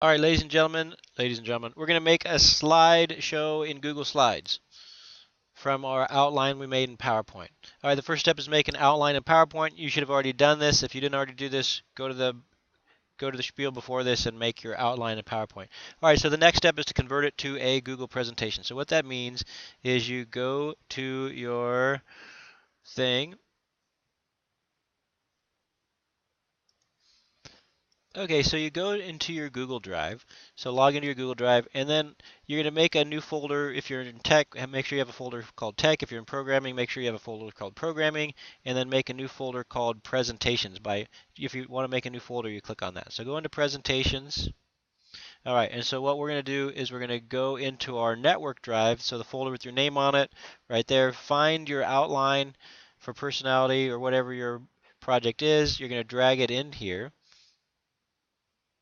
All right, ladies and gentlemen, we're going to make a slideshow in Google Slides from our outline we made in PowerPoint. All right, the first step is make an outline in PowerPoint. You should have already done this. If you didn't already do this, go to the spiel before this and make your outline in PowerPoint. All right, so the next step is to convert it to a Google presentation. So what that means is you go to your thing. Okay, so you go into your Google Drive. So log into your Google Drive, and then you're going to make a new folder. If you're in tech, make sure you have a folder called tech. If you're in programming, make sure you have a folder called programming, and then make a new folder called presentations. If you want to make a new folder, you click on that. So go into presentations. All right, and so what we're going to do is we're going to go into our network drive, so the folder with your name on it, right there. Find your outline for personality or whatever your project is. You're going to drag it in here,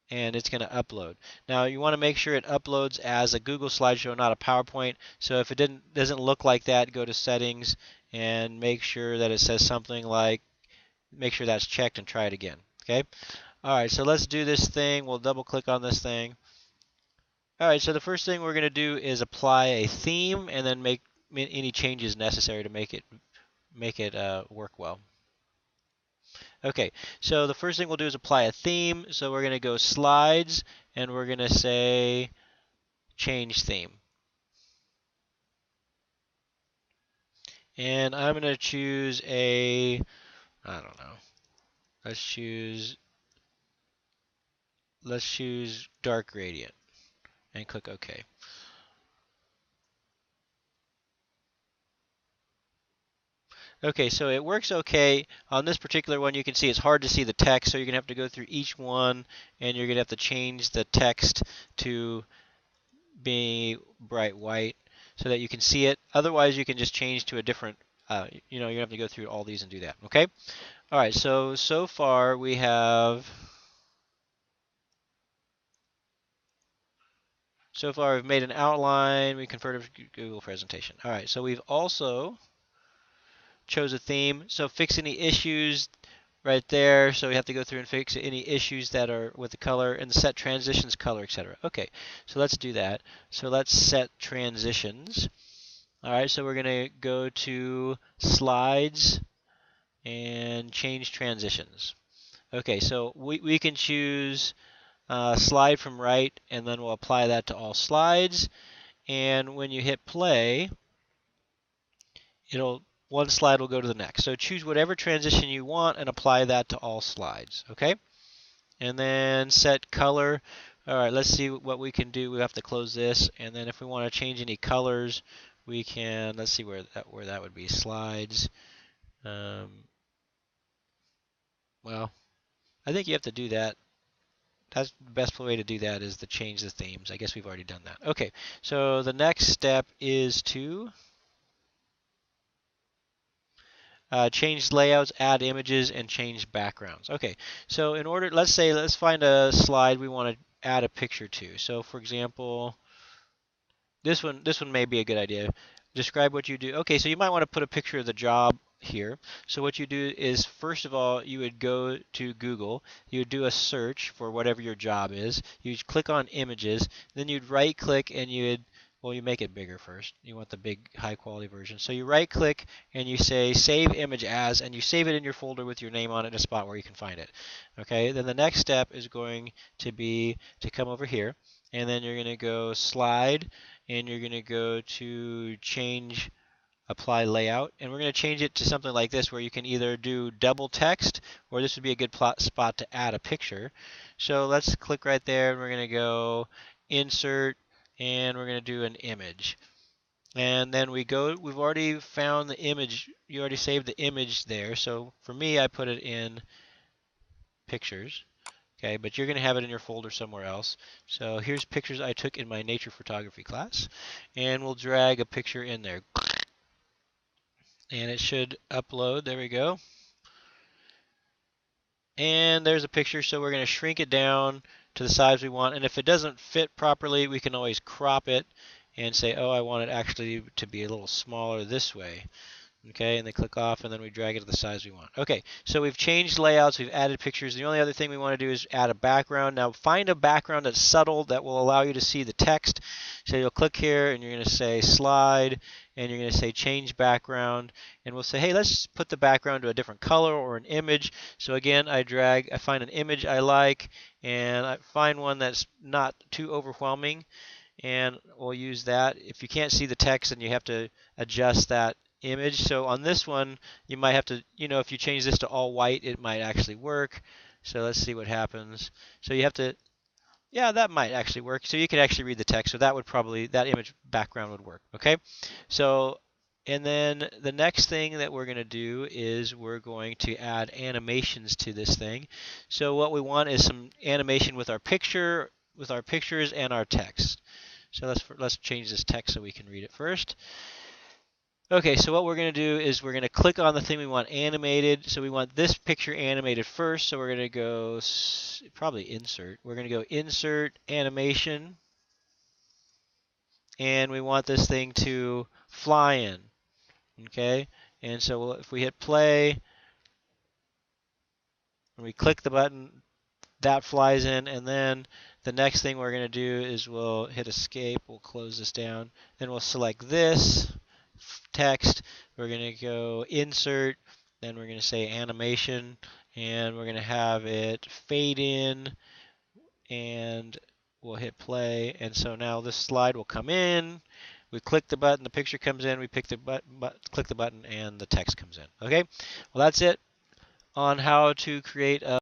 and it's going to upload. Now you want to make sure it uploads as a Google slideshow, not a PowerPoint. So if it doesn't look like that, go to settings and make sure that it says something like, make sure that's checked and try it again. Okay. All right, so let's do this thing. We'll double click on this thing. All right, so the first thing we're going to do is apply a theme and then make any changes necessary to make it work well. Okay, so the first thing we'll do is apply a theme. So we're going to go slides, and we're going to say change theme. And I'm going to choose I don't know, let's choose dark gradient and click OK. Okay, so it works okay. On this particular one, you can see it's hard to see the text, so you're going to have to go through each one, and you're going to have to change the text to be bright white so that you can see it. Otherwise, you can just change to a different, you don't have to go through all these and do that, okay? All right, so far we have, we've made an outline, we converted to Google presentation. All right, so we've also chose a theme. So fix any issues right there. So we have to go through and fix any issues that are with the color and set transitions color, etc. Okay, so let's do that. So let's set transitions. All right, so we're going to go to slides and change transitions. Okay, so we can choose slide from right, and then we'll apply that to all slides. And when you hit play, one slide will go to the next. So choose whatever transition you want and apply that to all slides, okay? And then set color. All right, let's see what we can do. We have to close this, and then if we want to change any colors, we can, let's see where that would be, slides. Well, I think you have to do that. That's the best way to do that is to change the themes. I guess we've already done that. Okay, so the next step is to change layouts, add images, and change backgrounds. Okay, so let's find a slide we want to add a picture to. So for example, this one may be a good idea. Describe what you do. Okay, so you might want to put a picture of the job here. So what you do is, first of all, you would go to Google, you would do a search for whatever your job is, you'd click on images, then you'd right click and you make it bigger first. You want the big high quality version. So you right click and you say save image as, and you save it in your folder with your name on it in a spot where you can find it. Okay, then the next step is going to be to come over here, and then you're going to go slide, and you're going to go to change apply layout, and we're going to change it to something like this where you can either do double text, or this would be a good spot to add a picture. So let's click right there, and we're going to go insert, and we're going to do an image. And then we've already found the image, you already saved the image there. So for me, I put it in pictures. Okay, but you're going to have it in your folder somewhere else. So here's pictures I took in my nature photography class, and we'll drag a picture in there. And it should upload. There we go. And there's a picture, so we're going to shrink it down to the size we want. And if it doesn't fit properly, we can always crop it and say, oh, I want it actually to be a little smaller this way. Okay, and they click off, and then we drag it to the size we want. Okay, so we've changed layouts, we've added pictures. The only other thing we want to do is add a background. Now find a background that's subtle that will allow you to see the text. So you'll click here, and you're going to say slide, and you're going to say change background, and we'll say, hey, let's put the background to a different color or an image. So again, I find an image I like, and I find one that's not too overwhelming, and we'll use that. If you can't see the text, then you have to adjust that image. So on this one, you might have to, if you change this to all white, it might actually work. So let's see what happens. So you have to, yeah, that might actually work. So you can actually read the text. So that image background would work. Okay. So, and then the next thing that we're going to do is we're going to add animations to this thing. So what we want is some animation with our pictures and our text. So let's change this text so we can read it first. Okay, so what we're going to do is we're going to click on the thing we want animated. So we want this picture animated first. So we're going to go probably insert. We're going to go insert animation. And we want this thing to fly in. Okay, and so if we hit play and we click the button, that flies in, and then the next thing we're going to do is we'll hit escape, we'll close this down, then we'll select this text, we're going to go insert, then we're going to say animation, and we're going to have it fade in, and we'll hit play, and so now this slide will come in, we click the button, the picture comes in, we click the button, and the text comes in. Okay, well that's it on how to create a